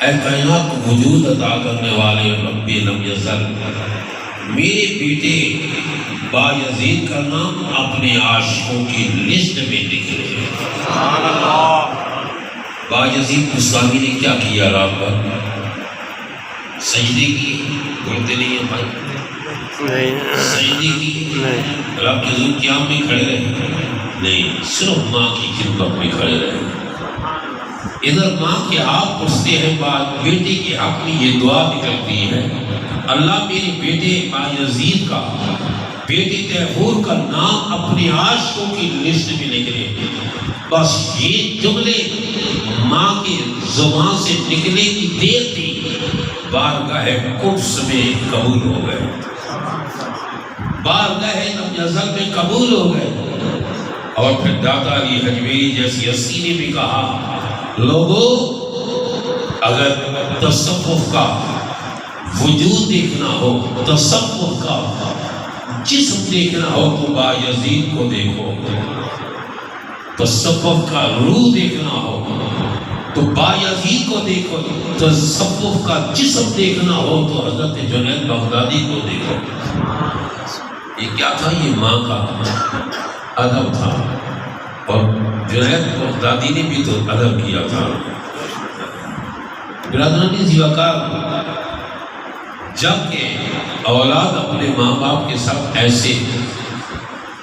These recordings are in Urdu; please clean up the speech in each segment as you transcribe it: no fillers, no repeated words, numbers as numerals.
اے کائنات کو وجود عطا کرنے والے رب لم یزل، میرے بیٹے بایزید کا نام اپنے عاشقوں کی لسٹ میں لکھ لے۔ سبحان اللہ۔ بایزید بستامی نے کیا کیا رات بھر؟ سجدے کی، بولتے نہیں ہیں بھائی، سجدے کی، رب کے حضور قیام میں کھڑے رہے؟ نہیں، صرف ماں کی خدمت میں کھڑے رہے۔ ادھر ماں کے حق پوچھتے ہیں، بعد بیٹے کے حق میں یہ دعا نکلتی ہے، اللہ میرے بیٹے بایزید کا، بیٹے تیمور کا نام اپنے عاشقوں کی لسٹ میں لکھ لے۔ بس یہ جملے ماں کی زبان سے نکلنے کی دیر تھی، بارگاہ قدس میں قبول ہو گئے، بارگاہ لم یزل میں قبول ہو گئے۔ اور پھر داتا علی حجویری جیسی ہستی نے بھی کہا، لوگوں اگر تصوف کا وجود دیکھنا ہو، تصوف کا جسم دیکھنا ہو تو بایزید کو دیکھو، تصوف کا روح دیکھنا ہو تو بایزید کو دیکھو، تصوف کا جسم دیکھنا ہو تو حضرت جنید بغدادی کو دیکھو۔ یہ کیا تھا؟ یہ ماں کا ادب تھا، اور جنید بغدادی نے بھی تو ادب کیا تھا۔ برادران زیوکار، جب کہ اولاد اپنے ماں باپ کے ساتھ ایسے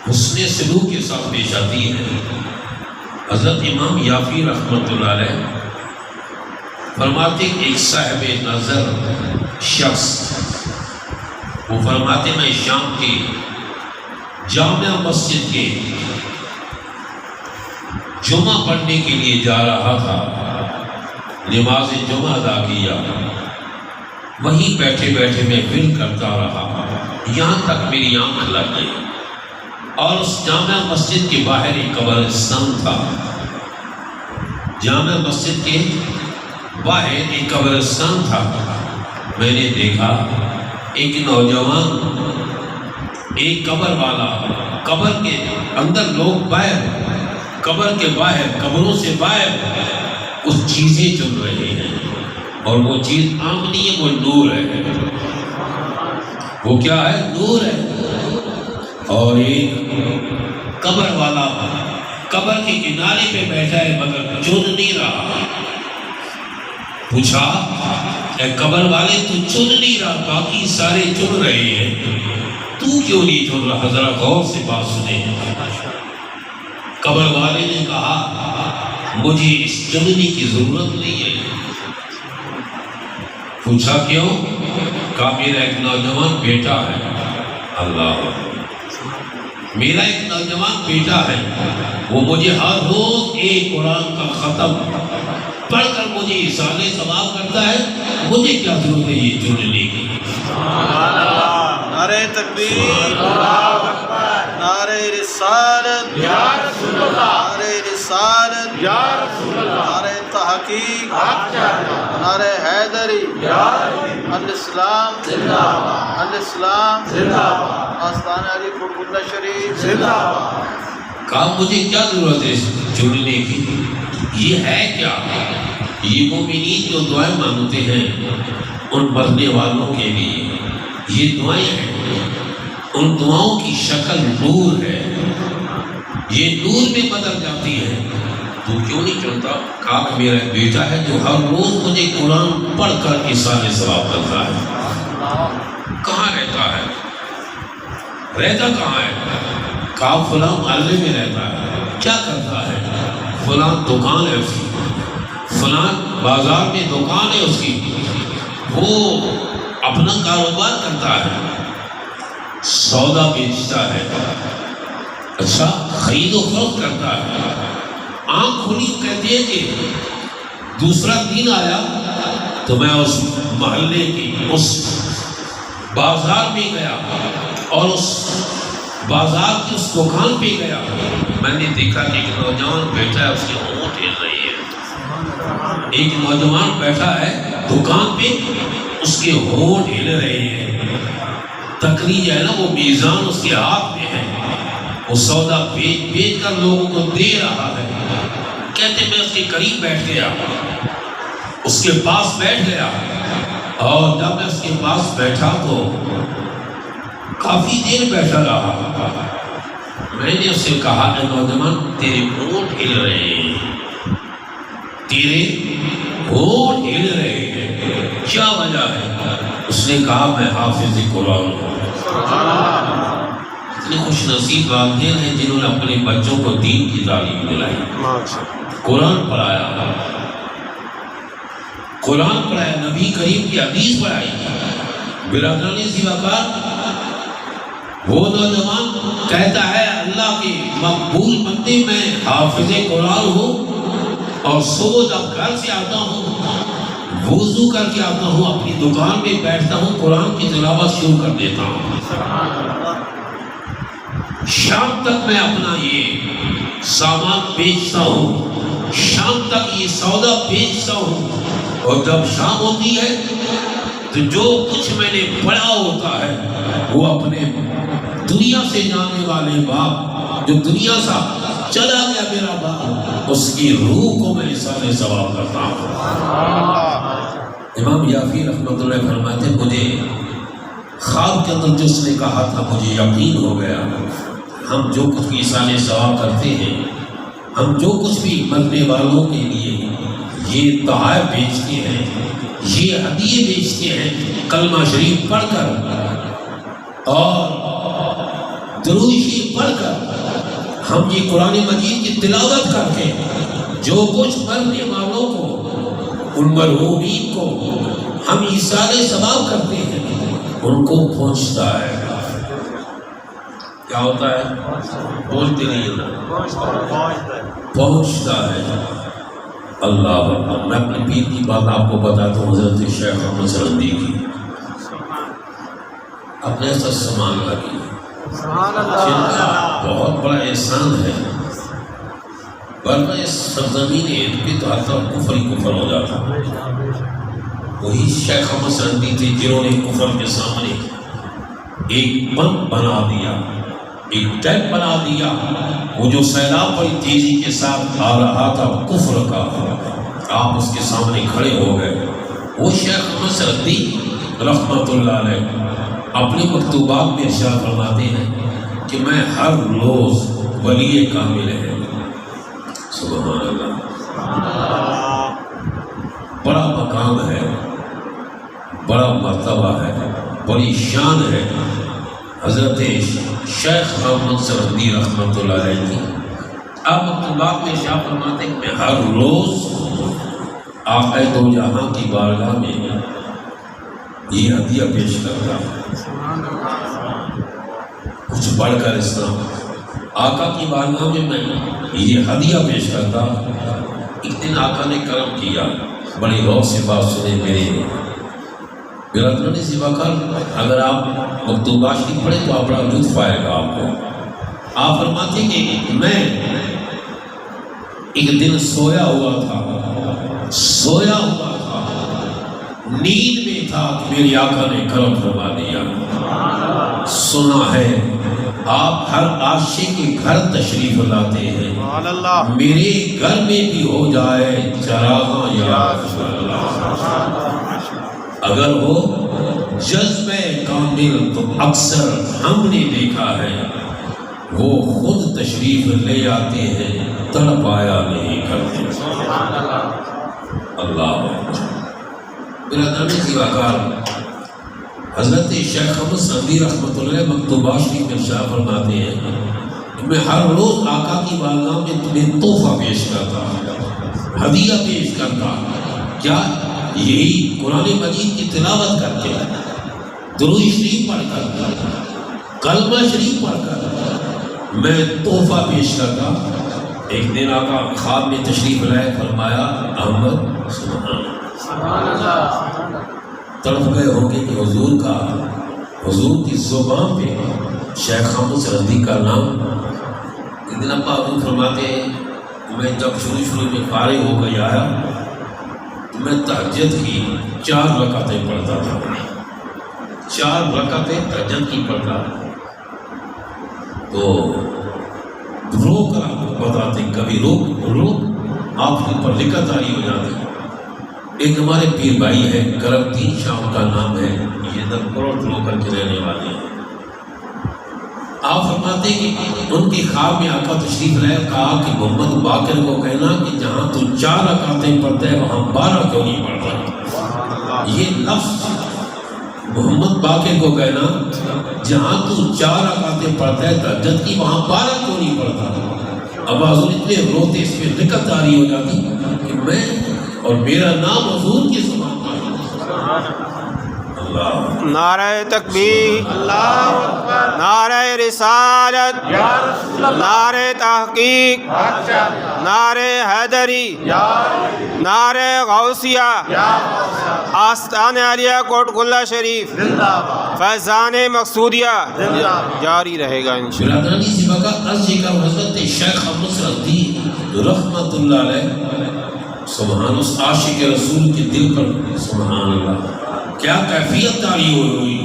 حسن سلوک کے ساتھ پیش آتی ہے، حضرت امام یافی رحمۃ اللہ علیہ فرماتے ایک صاحب نظر شخص، وہ فرماتے میں شام کے جامع مسجد کے جمعہ پڑھنے کے لیے جا رہا تھا، نماز جمعہ ادا کیا، وہیں بیٹھے بیٹھے میں فکر کرتا رہا، یہاں تک میری آنکھ لگ گئی، اور اس جامع مسجد کے باہر ایک قبرستان تھا، جامع مسجد کے باہر ایک قبرستان تھا۔ میں نے دیکھا ایک نوجوان، ایک قبر والا، قبر کے اندر لوگ باہر، قبر کے باہر، قبروں سے باہر کچھ چیزیں چل رہی ہیں، اور وہ چیز عام نہیں ہے، وہ نور ہے۔ وہ کیا ہے؟ نور ہے۔ اور ایک قبر والا قبر کے کنارے پہ بیٹھا ہے مگر چن نہیں رہا۔ پوچھا، اے قبر والے تو چن نہیں رہا، باقی سارے چن رہے ہیں، تو کیوں نہیں چن رہا؟ ذرا غور سے بات سنیں۔ قبر والے نے کہا، مجھے اس چننے کی ضرورت نہیں ہے۔ پوچھا کیوں؟ کہا میرا ایک نوجوان بیٹا ہے، اللہ، میرا ایک نوجوان بیٹا ہے، وہ مجھے ہر روز ایک قرآن کا ختم پڑھ کر مجھے احسان ثواب کرتا ہے، مجھے کیا ضرورت ہے یہ چننے کی؟ نعرہ تکبیر، نعرہ رسالت، نعرہ رسالت، نعرہ تحقیق، نعرہ حیدری، الاسلام، الاسلام، آستانہ علی قطب اللہ شریف۔ کہا مجھے کیا ضرورت ہے چننے کی؟ یہ ہے کیا؟ یہ مومنین جو دعائیں مانگتے ہیں ان مرنے والوں کے لیے، یہ دعائیں ہیں، ان دعاؤں کی شکل نور ہے، یہ نور میں بدل جاتی ہے۔ تو کیوں نہیں چنتا؟ کہا کہ میرا ایک بیٹا ہے جو ہر روز مجھے قرآن پڑھ کر احسان ثواب کرتا ہے۔ کہاں رہتا ہے؟ رہتا کہاں ہے؟ کہا فلاں محلے میں رہتا ہے۔ کیا کرتا ہے؟ فلاں دکان ہے اس کی، فلاں بازار میں دکان ہے اس کی، وہ اپنا کاروبار کرتا ہے، سودا بیچتا ہے، اچھا خرید و فروخت کرتا ہے۔ آنکھ کھلی کہتے ہیں کہ دوسرا دن آیا تو میں اس محلے کی اس بازار میں گیا، اور اس بازار کی اس دکان پہ گیا، میں نے دیکھا کہ ایک نوجوان بیٹھا ہے، اس کے ہونٹ ہل رہی ہے۔ ایک نوجوان بیٹھا ہے دکان پہ، اس کے ہونٹ ہل رہے ہیں، تکری جو ہے نا وہ میزان اس کے ہاتھ میں ہے، وہ سودا بیچ کر لوگوں کو دے رہا ہے۔ کہتے میں اس کے قریب بیٹھ گیا، اس کے پاس بیٹھ گیا، اور جب میں اس کے پاس بیٹھا تو کافی دیر بیٹھا رہا۔ میں نے اس سے کہا اے نوجوان، تیرے ہونٹ ہل رہے ہیں، تیرے ہونٹ ہل رہے ہیں، کیا وجہ ہے؟ اس نے کہا میں حافظ قرآن ہوں۔ اتنے خوش نصیب والدین ہیں جنہوں نے اپنے بچوں کو دین کی تعلیم دلائی، قرآن پڑھایا، قرآن پڑھایا، نبی کریم کی حدیث پڑھائی۔ برادران ذی وقار، وہ نوجوان کہتا ہے اللہ کے مقبول بندے میں حافظ قرآن ہوں، اور صبح جب گھر سے آتا ہوں وضو کر کے آتا ہوں، اپنی دکان میں بیٹھتا ہوں، قرآن کی تلاوت شروع کر دیتا ہوں، شام تک میں اپنا یہ سامان بیچتا ہوں، شام تک یہ سودا بیچتا ہوں، اور جب شام ہوتی ہے تو جو کچھ میں نے پڑھا ہوتا ہے وہ اپنے دنیا سے جانے والے باپ، جو دنیا سے چلا گیا میرا باپ، اس کی روح کو میں احسان ثواب کرتا ہوں۔ امام یافی رحمۃ اللہ فرماتے ہیں مجھے خواب کے اندر جس نے کہا تھا مجھے یقین ہو گیا، ہم جو کچھ بھی احسان ثواب کرتے ہیں، ہم جو کچھ بھی مرنے والوں کے لیے یہ تحائف بیچتے ہیں، یہ ہدیے بیچتے ہیں، کلمہ شریف پڑھ کر اور درود شریف پڑھ کر، ہم یہ قرآن مجید کی تلاوت کر کے جو کچھ مرنے والوں کو، ان مرحومین کو ہم ایصال ثواب کرتے ہیں، ان کو پہنچتا ہے۔ کیا ہوتا ہے؟ بولتے نہیں پہنچتا ہے۔ اللہ اکبر۔ میں اپنے پیر کی بات آپ کو بتاتا ہوں، حضرت شیخ احمد سرندی کی، اپنے ساتھ سامان لگی، جن کا بہت بڑا احسان ہے، ورنہ اس سرزمین پہ تو ہر طرف کفر ہی کفر ہو جاتا۔ وہی شیخ احمد سرندی تھے جنہوں نے کفر کے سامنے ایک بند بنا دیا، ایک ٹیپ بنا دیا، وہ جو سیلاب بڑی تیزی کے ساتھ آ رہا تھا کفر کا، آپ اس کے سامنے کھڑے ہو گئے۔ وہ شیخ احمد سرندی رحمۃ اللہ علیہ اپنے مکتوبات میں ارشاد فرماتے ہیں کہ میں ہر روز ولی کامل ہے، سبحان اللہ، بڑا مقام ہے، بڑا مرتبہ ہے، بڑی شان ہے حضرت شیخ احمد سرندی رحمۃ اللہ علیہ کی۔ آپ مکتوبات میں ارشاد فرماتے ہیں کہ میں ہر روز آقا دو جہاں کی بارگاہ میں یہ ہدیہ پیش کرتا ہوں، کچھ پڑھ کر اسلام آقا کی بارگاہ میں میں یہ ہدیہ پیش کرتا ہوں۔ ایک دن آقا نے کرم کیا، بڑی غور سے بات سنے میرے برادران ذی وقار، اگر آپ مکتوبات شریف پڑھیں تو بڑا لطف آئے گا آپ کو۔ آپ فرماتے کہ میں ایک دن سویا ہوا تھا، نیند میں تھا کہ میری آقا نے کرم فرما دیا۔ سنا ہے آپ ہر عاشق کے گھر تشریف لاتے ہیں، میرے گھر میں بھی ہو جائے چراغاں یا رسول اللہ۔ اگر وہ جذبہ کامل تو اکثر ہم نے دیکھا ہے، وہ خود تشریف لے آتے ہیں، تڑپایا نہیں کرتے۔ اللہ برادران ذی وقار، حضرت شیخ احمد سرندی رحمۃ اللہ مکتوبات شریف میں ارشاد فرماتے ہیں کہ میں ہر روز آقا کی بارگاہ میں تمہیں تحفہ پیش کرتا، ہدیہ پیش کرتا، کیا یہی قرآن مجید کی تلاوت کر کے، درود شریف پڑھ کر، کلمہ شریف پڑھ کر میں تحفہ پیش کرتا۔ ایک دن آقا خواب میں تشریف لائے، فرمایا احمد سبحان اللہ، تڑپ گئے ہوں گے کہ حضور کی زبان پہ شیخ احمد سرندی کا نام۔ ایک دن ابا حضور فرماتے ہیں میں جب شروع میں فارغ ہو گئی آیا تو میں تہجد کی 4 رکعتیں پڑھتا تھا، 4 رکعتیں تہجد کی پڑھتا، تو رو کر آپ کو بتاتے، کبھی روک آپ کے اوپر لکت آئی ہو جاتی، ایک ہمارے پیر بھائی ہے کرم الدین شاہ کا نام ہے، یہ درکروٹ لوکل کے رہنے والے ہیں۔ آپ فرماتے کہ ان کی خواب میں آقا تشریف لائے، کہا کہ محمد باقر کو کہنا کہ جہاں تو 4 رکعتیں پڑھتا ہے وہاں 12 کیوں نہیں پڑھتا؟ یہ لفظ محمد باقر کو کہنا جہاں تو 4 رکعتیں پڑھتا ہے تہجد کی وہاں 12 کیوں نہیں پڑھتا؟ اب حضور اتنے روتے، اس میں دقت آ رہی ہو جاتی کہ میں اور میرا نام حضور کی زبان پر۔ اللہ نعرہ تکبیر، اللہ اکبر، نعرہ رسالت، نعرہ تحقیق، نعرہ حیدری، نعرہ غوثیہ، آستان عالیہ کوٹ گلہ شریف، فیضان مقصودیہ جاری رہے گا انشاءاللہ۔ برادرانی سبا کا عرض یہ کہ حضرت شیخ نصر الدین رحمت اللہ علیہ، سبحان اس عاشق رسول کے دل پر سبحان اللہ کیا کیفیت تاری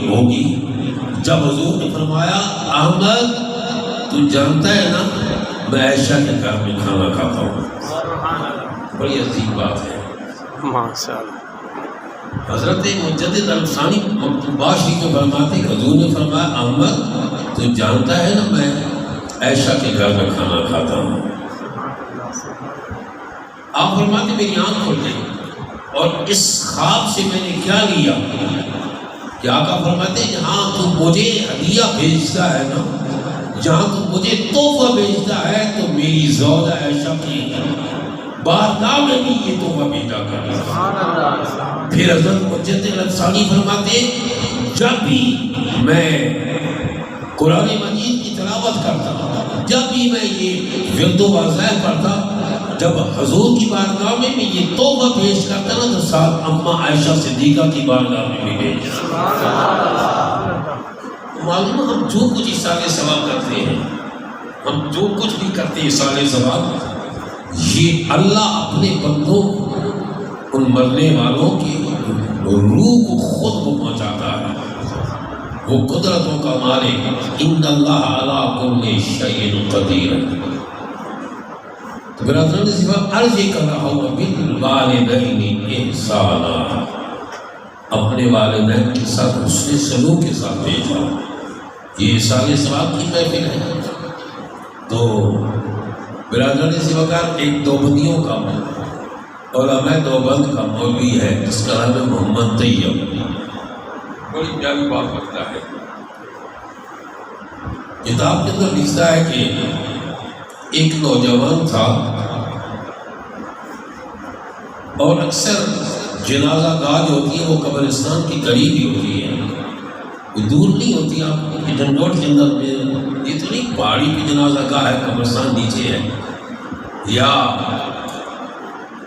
ہوگی جب حضور نے فرمایا احمد تو جانتا ہے نا میں عائشہ کے گھر میں کھانا کھاتا ہوں۔ بڑی عظیم بات ہے ماشاءاللہ۔ حضرت مجدد الفسانی باشری کو فرماتے کہ حضور نے فرمایا احمد تو جانتا ہے نا میں عائشہ کے گھر میں کھانا کھاتا ہوں۔ آپ فرماتے میری آنکھ کھل گئی اور اس خواب سے میں نے کیا لیا کہ آقا فرماتے جہاں تو مجھے ہدیہ بھیجتا ہے نا، جہاں تو مجھے تحفہ بھیجتا ہے تو میری زوجہ عائشہ کی بارگاہ میں بھی یہ تحفہ بھیجا کرتا۔ پھر حضرت مجدد الفسانی فرماتے جب بھی میں قرآن مجید کی تلاوت کرتا، جب بھی میں یہ ورد و وظائف پڑھتا، جب حضور کی بارگاہ میں بھی یہ تحفہ پیش کرتا نا تو ساتھ اماں عائشہ صدیقہ کی بارگاہ میں بھی پیش معلوم ہم جو کچھ اصالِ ثواب کرتے ہیں، ہم جو کچھ بھی کرتے ہیں اصالِ ثواب، یہ اللہ اپنے بندوں ان مرنے والوں کی روح کو خود کو پہنچاتا ہے۔ وہ قدرتوں کا مالک ان اللہ علی کل شیء قدیر۔ تو برادران سوا عرض یہ کر رہا ہوں بالوالدین احسانا، اپنے والدین کے ساتھ حسن سلوک کے ساتھ بھیجا۔ یہ احسان ثواب کی محفل ہے۔ تو برادران سوا کا ایک دیوبندیوں کا علماء دیوبند کا مولوی ہے جس کا نام ہے محمد طیب، بڑی پیاری بات کرتا ہے۔ کتاب کے اندر لکھتا ہے کہ ایک نوجوان تھا اور اکثر جنازہ گاہ جو ہوتی ہے وہ قبرستان کی قریب ہی ہوتی ہے، کوئی دور نہیں ہوتی۔ آپ کے جنگوٹ کے اندر میں یہ تو نہیں پہاڑی پہ جنازہ گاہ ہے، قبرستان نیچے ہے، یا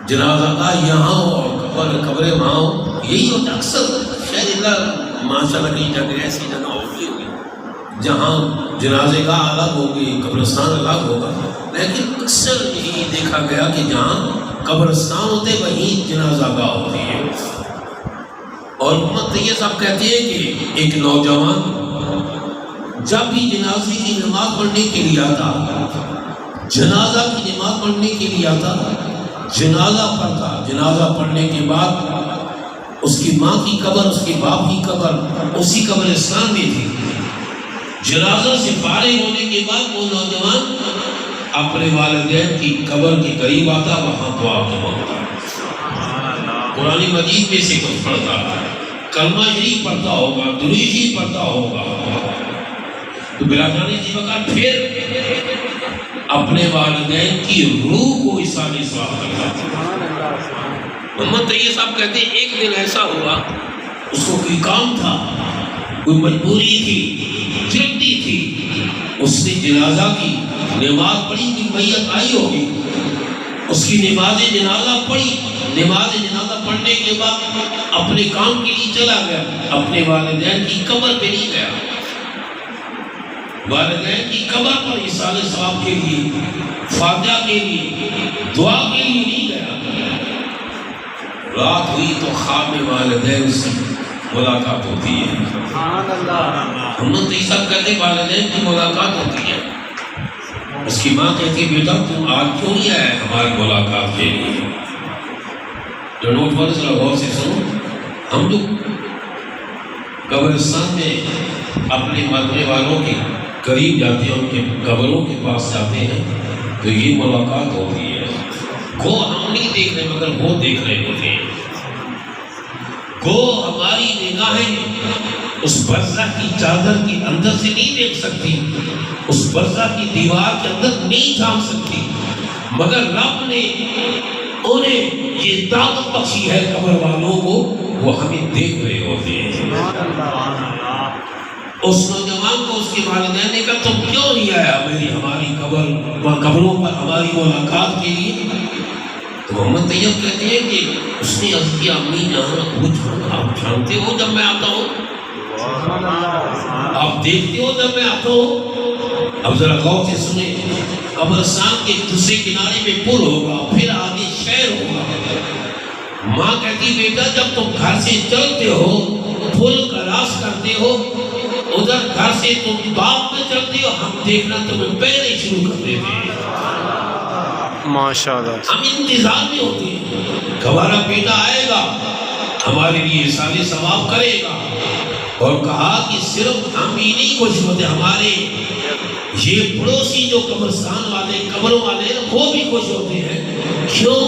جنازہ گاہ یہاں ہو اور قبریں وہاں ہو، یہی ہوتا اکثر۔ شاید اللہ ماشاء اللہ کہیں جگہ ایسی جگہ ہوتی ہوگی جہاں جنازے کا الگ ہوگی، قبرستان الگ ہوگا، لیکن اکثر یہی دیکھا گیا کہ جہاں قبرستان ہوتے وہیں جنازہ گاہ ہوتی ہے۔ اور محمد طیب صاحب کہتے ہیں کہ ایک نوجوان جب بھی جنازے کی نماز پڑھنے کے لیے آتا، جنازہ کی نماز پڑھنے کے لیے آتا، جنازہ پڑھتا، جنازہ پڑھنے کے بعد اس کی ماں کی قبر، اس کے باپ کی قبر اسی قبرستان میں تھی۔ جنازہ سے فارغ ہونے کے بعد وہ نوجوان اپنے والدین کی قبر کے قریب آتا، وہاں دعا مانگتا، قرآن مجید میں سے کچھ پڑھتا، کلمہ شریف پڑھتا ہوگا، درود شریف پڑھتا ہوگا۔ تو برادران اسی وقت پھر اپنے والدین کی روح کو احسان ثواب کرتا۔ محمد طیب صاحب کہتے ہیں ایک دن ایسا ہوا، اس کو کوئی کام تھا، کوئی مجبوری تھی، جلدی تھی، اس نے جنازہ کی نماز پڑھی کہ میت آئی ہوگی، اس کی نماز جنازہ پڑھی، نماز جنازہ پڑھنے کے بعد اپنے کام کے لیے چلا گیا، اپنے والدین کی قبر پہ نہیں گیا، والدین کی قبر پر احسان ثواب کے لیے، فاتحہ کے لیے، دعا کے لیے نہیں گیا۔ رات ہوئی تو خواب میں والدین سے ملاقات ہوتی ہے۔ محمد طیب صاحب کہتے ہیں والدین کی ملاقات ہوتی ہے، اس کی ماں کہتی ہے بیٹا تم آج کیوں نہیں آیا ہماری ملاقات کے لیے؟ جو نوٹ والے ذرا غور سے سنو، ہم لوگ قبرستان میں اپنے مرنے والوں کے قریب جاتے ہیں، ان کے قبروں کے پاس جاتے ہیں تو یہ ملاقات ہوتی ہے. گو ہم نہیں دیکھ رہے مگر وہ دیکھ رہے ہوتے ہیں. گو ہماری نگاہیں اس برزخ کی چادر کے اندر سے نہیں دیکھ سکتی، اس برزخ کی دیوار کے اندر نہیں جھانک سکتی، مگر رب نے انہیں یہ طاقت بخشی ہے قبر والوں کو، وہ ہمیں دیکھ رہے ہوتے ہیں. اس نوجوان کو اس کے والدین نے کہا تم کیوں نہیں آیا ہماری قبروں پر ہماری ملاقات کے لیے؟ تو محمد طیب کہتے ہیں کہ اس نے عرض کیا امی جان ابو جان آپ جانتے ہو جب میں آتا ہوں، آپ دیکھتے ہو جب میں آتا ہوں. اب ذرا غور سے سنیں، قبرستان کے دوسرے کنارے میں پل ہوگا، پھر آگے شہر ہوگا. ماں کہتی بیٹا جب تم گھر سے چلتے ہو پل کراس کرتے ہو، ادھر گھر سے تم باغ میں چلتے ہو، ہم دیکھنا تمہیں پہلے شروع کر دیتے ہیں. ماشاءاللہ ہم انتظار میں ہوتے ہیں کہ ہمارا بیٹا آئے گا، ہمارے لیے احسان ثواب کرے گا. اور کہا کہ صرف ہم ہی نہیں خوش ہوتے، ہمارے یہ پڑوسی جو قبرستان والے قبروں والے ہیں وہ بھی خوش ہوتے ہیں. کیوں؟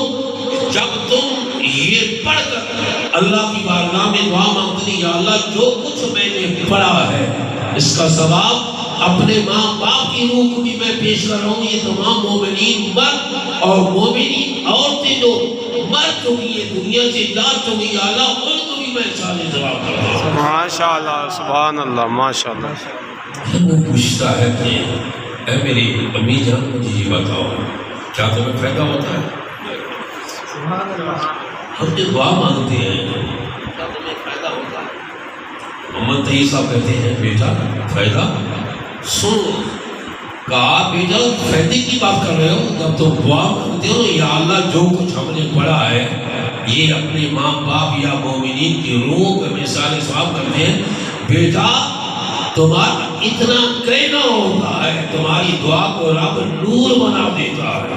جب تم یہ پڑھ کر اللہ کی بارگاہ میں دعا مانگتے یا اللہ جو کچھ میں نے پڑھا ہے اس کا ثواب اپنے ماں باپ کی روح کو بھی میں پیش کر رہا ہوں. یہ تمام مومنین مرد اور مومنین عورتیں جو مر چکی ہیں دنیا سے جا چکی یا اللہ ان کو بھی میں احسان ثواب کرتا ہوں. ماشاءاللہ سبحان اللہ ماشاءاللہ. وہ پوچھتا ہے کہ اے میری امی جان مجھے یہ بتاؤ کیا تمہیں فائدہ ہوتا ہے؟ ہم جو دعا مانگتے ہیں کیا تمہیں فائدہ ہوتا ہے؟ محمد طیب صاحب کہتے ہیں بیٹا فائدہ سنو. کہا بیٹا فائدے کی بات کر رہے ہو؟ جب تم دعا مانگتے ہو یا اللہ جو کچھ ہم نے پڑھا ہے یہ اپنے ماں باپ یا مومنین کی روح کا مثال ثواب کرتے ہیں. بیٹا تمہارا اتنا کہنا ہوتا ہے تمہاری دعا کو رب نور بنا دیتا ہے،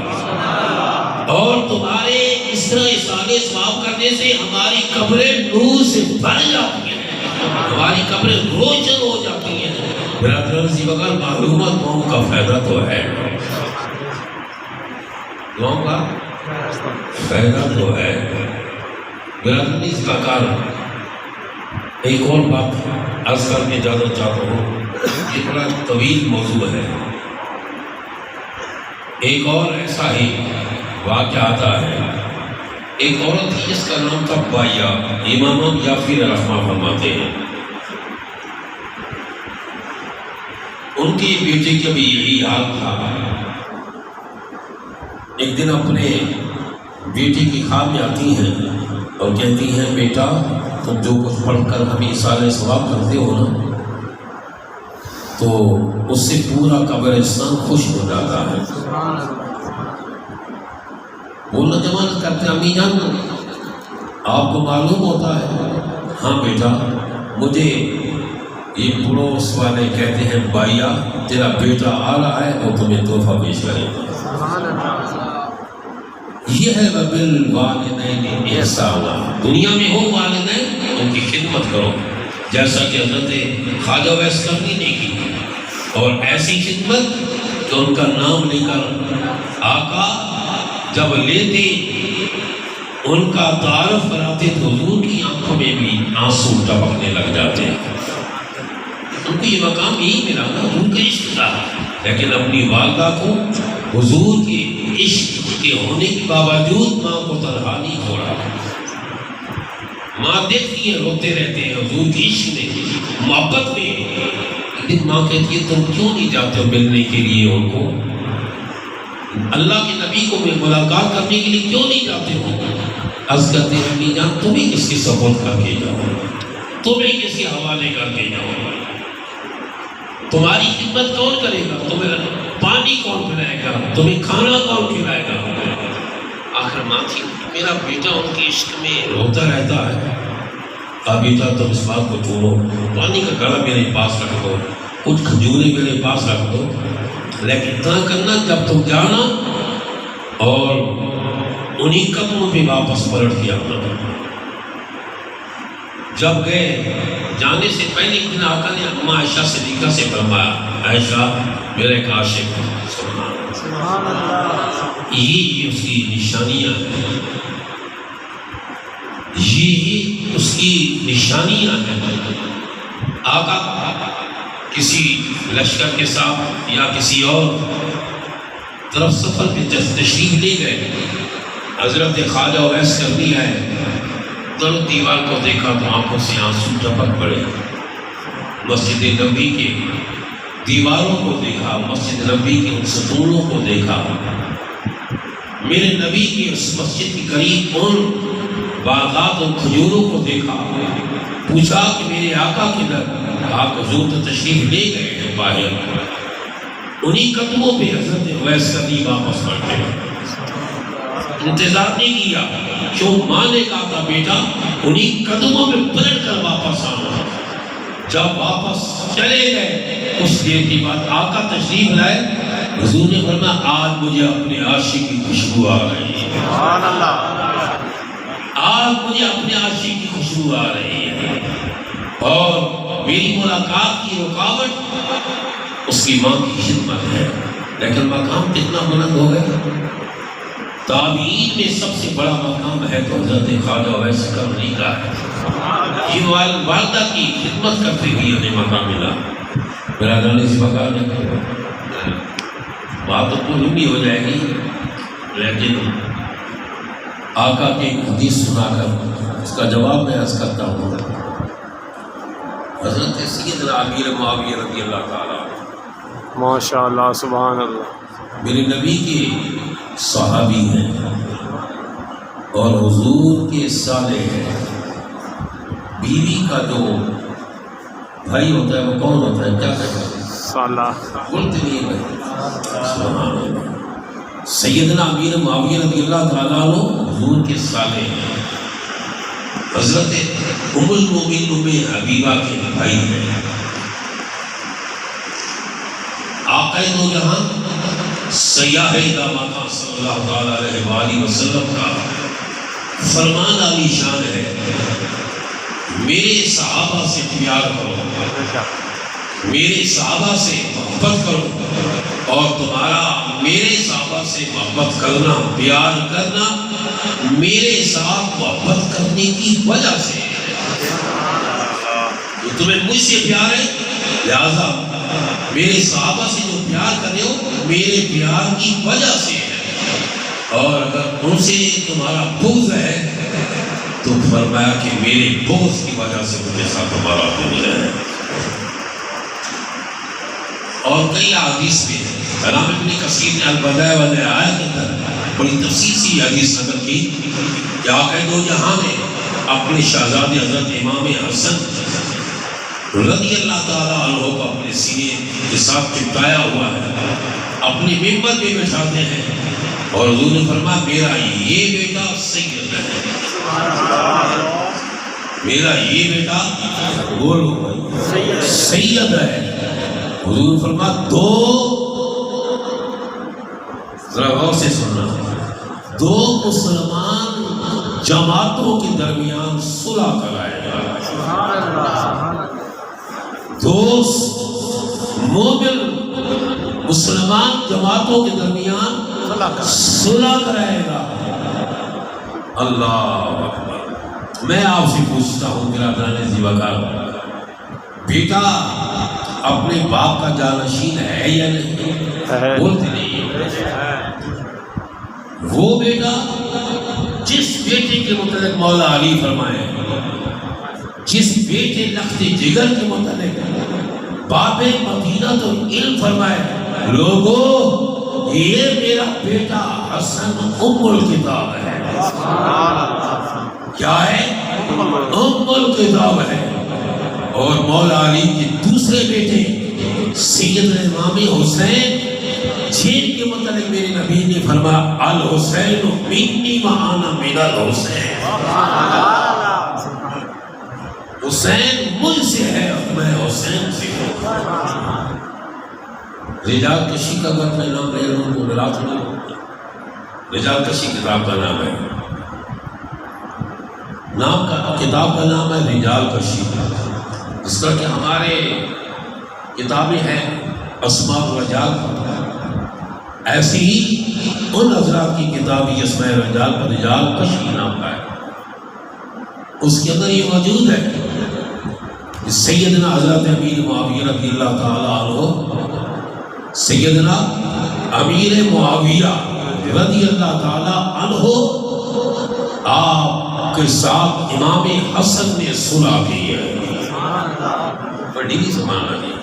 اور تمہارے اس طرح احسان ثواب کرنے سے ہماری قبریں نور سے بھر جاتی ہیں، ہماری قبریں روشن ہو جاتی ہیں. برادران سی بغیر معلومات دعاؤں کا فائدہ تو ہے، دعاؤں کا فائدہ تو ہے. برادران اس کا کارن ایک اور بات عرض کر کے جانا چاہتا ہوں، یہ بڑا طویل موضوع ہے. ایک اور ایسا ہی واقعہ آتا ہے. ایک عورت تھی جس کا نام تھا بائیا. امام یافی رحمہ فرماتے ہیں ان کی بیٹی کا بھی یہی حال تھا. ایک دن اپنے بیٹی کی خواب میں آتی ہیں اور کہتی ہیں بیٹا تم جو کچھ پڑھ کر ہمیں احسان ثواب کرتے ہو نا تو اس سے پورا قبرستان خوش ہو جاتا ہے. وہ نوجوان کرتے امی جان آپ کو معلوم ہوتا ہے؟ ہاں بیٹا مجھے یہ پڑوس والے کہتے ہیں بھائیا تیرا بیٹا آ رہا ہے وہ تمہیں تحفہ پیش کرے گا. یہ ہے وبالوالدین احسانا. دنیا میں ہو والدین ان کی خدمت کرو جیسا کہ حضرت خواجہ ویس کرنی نے کی، اور ایسی خدمت کہ ان کا نام لے کر آقا جب لیتے ان کا تعارف کراتے تو حضور کی آنکھوں میں بھی آنسو ٹپکنے لگ جاتے ہیں. ان کو یہ مقام یہی ملا نا حضور کا عشق تھا، لیکن اپنی والدہ کو حضور کے عشق کے ہونے کے باوجود ماں کو تنہا نہیں چھوڑا. ماں دیکھتی ہے روتے رہتے ہیں حضور کے عشق میں محبت میں، لیکن ماں کہتی ہے تم کیوں نہیں جاتے ہو ملنے کے لیے ان کو، اللہ کے نبی کو ملاقات کرنے کے لیے کیوں نہیں جاتے ہو؟ عرض کرتے ہیں امی جان تمہیں کس کے سپورٹ کر کے جاؤ، تمہیں کس کے حوالے کر کے جاؤ، تمہاری خدمت کون کرے گا، تمہیں پانی کون پلائے گا، تمہیں کھانا کون کھلائے گا. آخر ماں تھی میرا بیٹا ان کے عشق میں روتا رہتا ہے. بیٹا تم اس بات کو چھوڑو، پانی کا گڑا میرے پاس رکھ دو، کچھ کھجورے میرے پاس رکھ دو، لیکن اتنا کرنا جب تم جانا اور انہی قدموں پہ واپس پلٹ گیا اپنا۔ جب گئے جانے سے پہلے ایک دن آقا نے اما عائشہ صدیقہ سے فرمایا، عائشہ میرا ایک عاشق ہے، سبحان اللہ، یہ اس کی نشانیاں ہیں، یہ اس کی نشانیاں ہیں۔ آقا کسی لشکر کے ساتھ یا کسی اور طرف سفر پہ تشریف لے گئے، حضرت خواجہ اویس کرنی آئے، دونوں دیوار کو دیکھا تو آنکھوں سے آنسو ٹپک پڑے، مسجد نبی کے دیواروں کو دیکھا، مسجد نبی کے ان ستونوں کو دیکھا، میرے نبی کی اس مسجد کے قریب ان باغات اور کھجوروں کو دیکھا، پوچھا کہ میرے آقا کدھر؟ آپ حضور تو تشریف لے گئے ہیں باہر۔ انہی قدموں پہ حضرت اویس کرنی واپس پلٹے، انتظار نہیں کیا، جو ماں نے کہا تھا بیٹا انہی قدموں میں پلٹ کر واپس آنا۔ جب واپس چلے گئے کچھ دیر کی بعد آقا تشریف لائے، حضور نے فرمایا آج مجھے اپنے عاشق کی خوشبو آ رہی ہے، سبحان اللہ، آج مجھے اپنے عاشق کی خوشبو آ رہی ہے، اور میری ملاقات کی رکاوٹ اس کی ماں کی خدمت ہے۔ لیکن مقام کتنا بلند ہو گیا، تابعین میں سب سے بڑا مقام ہے تو حضرت خواجہ اویس کرنی کا ہے۔ یہ والدہ کی خدمت کرتے ہوئے ہمیں مقام ملا۔ میرا جانے سے بکا نہیں، بات تو پوری بھی ہو جائے گی، لیکن آقا کی ایک حدیث سنا کر اس کا جواب میں عرض کرتا ہوں۔ حضرت سیدنا امیر معاویہ رضی اللہ تعالیٰ ماشاء اللہ، سبحان اللہ، میرے نبی کے صحابی ہیں اور حضور کے صالح ہیں۔ بیوی کا جو بھائی ہوتا ہے وہ کون ہوتا ہے؟ کیا کہتے ہیں؟ صالح، بولتے نہیں بھائی، سبحان اللہ۔ سیدنا امیر معاویہ رضی اللہ تعالیٰ عنہ حضور کے صالح ہیں، حضرت ام المومنین ام حبیبہ کے بھائی ہیں۔ آقا دو جہاں سیاح داماداں صلی اللہ تعالیٰ علیہ وآلہ وسلم کا فرمان علی شان ہے، میرے صحابہ سے پیار کرو، میرے صحابہ سے محبت کرو، اور تمہارا میرے صحابہ سے محبت کرنا، پیار کرنا میرے ساتھ محبت کرنے کی وجہ سے ہے۔ تو تمہیں مجھ سے پیار ہے، لہذا میرے صحابہ سے جو پیار کرے ہو میرے پیار کی وجہ سے ہے، اور اگر ان سے تمہارا بغض ہے تو فرمایا کہ میرے بغض کی وجہ سے مجھے ساتھ تمہارا بغض ہے۔ اور کئی حدیث میں علامہ ابن کثیر نے البدائع والنہایہ کے اندر بڑی تفصیل سے یہ حدیث نقل کی کہ آقا دو جہاں نے اپنے شہزادے حضرت امام حسن رضی اللہ تعالیٰ عنہ کو اپنے سینے کے ساتھ چپکایا ہوا ہے، اپنے ممبر پہ بٹھاتے ہیں، اور حضور نے فرمایا میرا یہ بیٹا سید ہے، میرا یہ بیٹا بولو سید ہے۔ حضور فرمایا دو، ذرا غور سے سننا، دو مسلمان جماعتوں کے درمیان صلح کرائے گا، دو مومن مسلمان جماعتوں کے درمیان صلح کرائے گا۔ اللہ اکبر۔ میں آپ سے پوچھتا ہوں میرا برادران زیباکار، بیٹا اپنے باپ کا جانشین ہے یا نہیں؟ بولتے نہیں۔ وہ بیٹا جس بیٹے کے متعلق مولا علی فرمائے، جس بیٹے لخت جگر کے متعلق باب مدینہ تو علم فرمائے، لوگوں یہ میرا بیٹا حسن ام الکتاب ہے۔ کیا ہے؟ ام الکتاب ہے۔ اور مولا علی کے دوسرے بیٹے سیدنا امام حسین جن کے متعلق میرے نبی نے فرمایا الحسین منی وانا من الحسین، حسین مجھ سے ہے اور میں حسین سے ہوں۔ رجال کشی کا اگر میں نام لے لوں تو غلط نہیں ہوتا، رجال کشی کتاب کا نام ہے، کتاب کا نام ہے رجال کشی. اس طرح کہ ہمارے کتابیں ہیں اسماء الرجال پر، ایسی ہی ان حضرات کی کتاب اسماء الرجال پر رجال کشی نام کا ہے. اس کے اندر یہ موجود ہے کہ سیدنا حضرت امیر معاویہ رضی اللہ تعالیٰ عنہ، سیدنا امیر معاویہ رضی اللہ تعالیٰ عنہ آپ کے ساتھ امام حسن نے صلح کی ہے. بڑی بھی سبحان اللہ،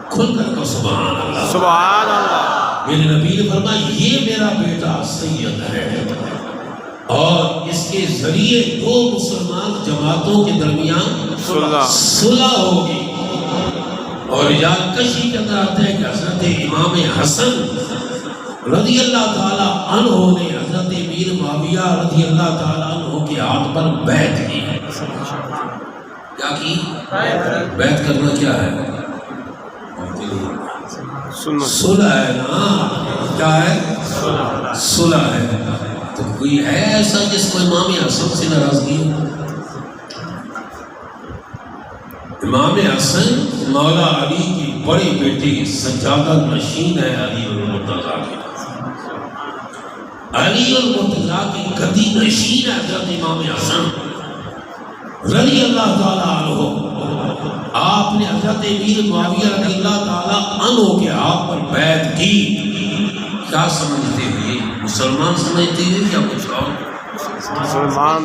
کھل کر کو سبحان اللہ، سبحان اللہ. میرے نبی نے فرمایا یہ میرا بیٹا سید ہے اور اس کے ذریعے دو مسلمان جماعتوں کے درمیان صلح ہوگی. اور رجال کشی کے اندر آتا ہے کہ حضرت امام حسن رضی اللہ تعالیٰ عنہ نے حضرت امیر معاویہ رضی اللہ تعالیٰ عنہ کے ہاتھ پر بیعت کی. کیا کی؟ بیعت کرنا کیا ہے؟ صلح ہے نا. کیا ہے؟ صلح ہے. تو کوئی ہے ایسا جس کو امام حسن سے ناراضگی ہو؟ امام حسن مولا علی کی بڑے بیٹے سجادہ نشین ہے علی المرتضیٰ کی. علی المرتضیٰ کی گدی نشین ہے حضرت امام حسن رضی اللہ تعالیٰ عنہ. آپ نے حضرت امیر معاویہ رضی اللہ تعالیٰ عنہ کے ہاتھ پر بیعت کی. کیا سمجھتے ہوئے؟ مسلمان سمجھتے ہوئے یا کچھ اور؟ مسلمان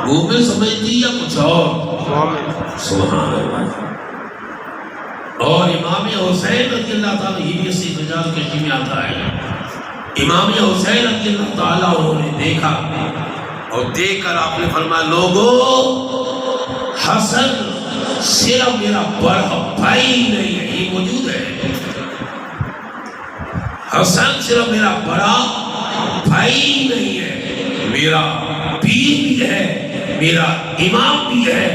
مومن سمجھتے یا کچھ اور؟ سبحان اللہ. اور امام حسین رضی اللہ تعالیٰ یہ بھی اسی رجال کشی میں آتا ہے. امام حسین رضی اللہ تعالیٰ انہوں نے دیکھا اور دیکھ کر آپ نے فرمایا لوگوں حسن صرف میرا بڑا بھائی نہیں ہے. یہ موجود ہے. حسن صرف میرا بڑا بھائی نہیں ہے، میرا پیر بھی ہے، میرا امام بھی ہے،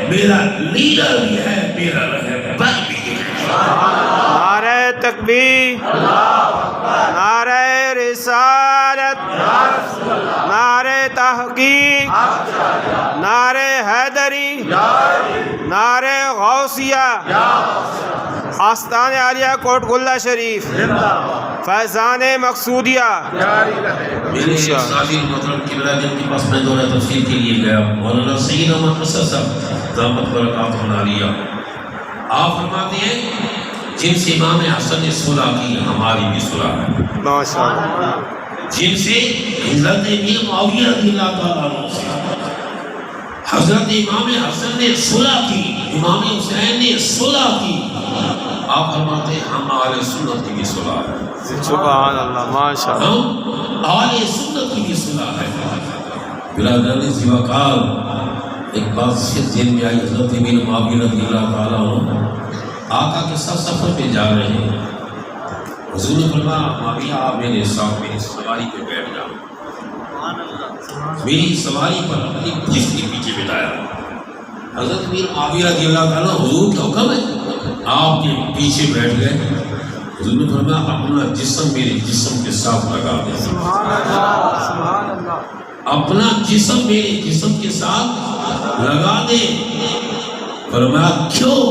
میرا لیڈر بھی ہے، میرا رہبر بھی ہے. نعرہ تکبیر، نعرہ رسالت، نعرہ تحقیق، نعرہ حیدری، نعرہ غوثیہ، آستان عالیہ کوٹ گلہ شریف، فیضان مقصودیہ. میرے ساتھی محترم قبلہ جن کے پاس میں دورہ تفسیر کے لیے گیا، مولانا سید احمد مصر صاحب دامت برکاتہ عالیہ، آپ فرماتے ہیں جن سے امام حسن نے صلح کی ہماری بھی صلح ہے. ماشاءاللہ. جن سے حضرت امیر معاویہ رضی اللہ تعالیٰ عنہ سے حضرت امام حسن نے صلح کی، امام حسین نے صلح کی، آپ فرماتے ہیں ہم اہل سنت کی بھی صلح ہے. سبحان اللہ. ماشاءاللہ. ہم اہل سنت کی بھی صلح ہے. برادران زیواکار، ایک بات سے ذہن میں آئی. حضرت امیر معاویہ رضی اللہ تعالیٰ عنہ آقا کے ساتھ سفر پہ جا رہے ہیں. حضور نے فرمایا معاویہ آپ میرے ساتھ میری سواری پہ بیٹھ جاؤ. میری سواری پر اپنی پشت کے پیچھے بٹھایا. حضرت امیر معاویہ رضی اللہ تعالیٰ حضور کا حکم ہے، آپ کے پیچھے بیٹھ گئے. حضور نے فرمایا اپنا جسم میرے جسم کے ساتھ لگا دیں. اپنا جسم میرے جسم کے ساتھ لگا دیں. فرمایا کیوں؟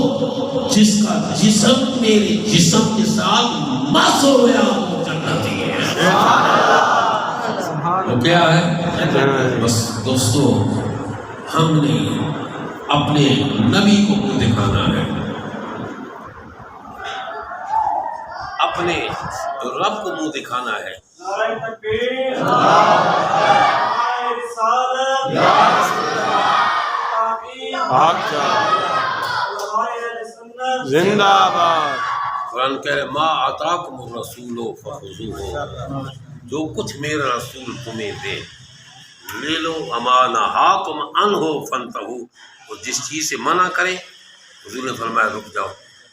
جس کا جسم میرے جسم کے ساتھ مس ہو گیا وہ جنتی ہے. وہ کیا ہے؟ بس دوستو، ہم نے اپنے نبی کو منہ دکھانا ہے، اپنے رب کو منہ دکھانا ہے. زندہ باد. قرآن کہہ رہے ما آتاکم الرسول فخذوہ، جو کچھ میرا رسول تمہیں دے لے لو. اما نہاکم عنہ فانتہوا، اور جس چیز سے منع کرے حضور نے فرمایا رک جاؤ.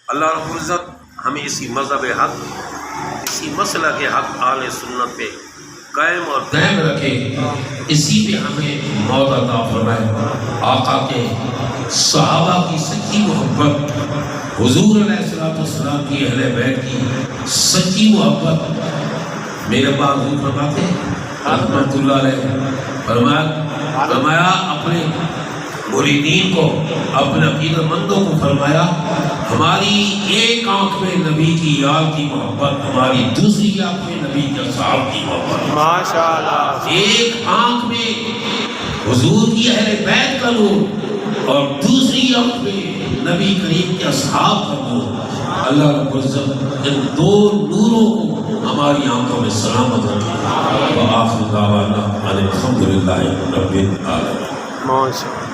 اللہ رب العزت ہمیں اسی مذہب حق، اسی مسئلہ کے حق اہل سنت پہ قائم اور دائم رکھے، اسی پہ ہمیں موت عطا فرمائے. آقا کے صحابہ کی سچی محبت حضور علیہ السلام کی اہل بیت کی سچی محبت میرے پاس حضور فرماتے رحمۃ اللہ علیہ فرمایا اپنے مریدین کو، اپنے عقیدت مندوں کو فرمایا ہماری ایک آنکھ میں نبی کی یاد کی محبت، ہماری دوسری آنکھ میں نبی کے اصحاب کی محبت۔ ماشاءاللہ۔ ایک آنکھ میں حضور کی اہل بیت کا نور اور دوسری آنکھ میں نبی کریم کے اصحاب کا نور۔ اللہ رب العزت ان دو نوروں کو ہماری آنکھوں میں سلامت رکھے۔ وآخر دعوانا ان الحمد للہ رب العالمین۔ ماشاءاللہ۔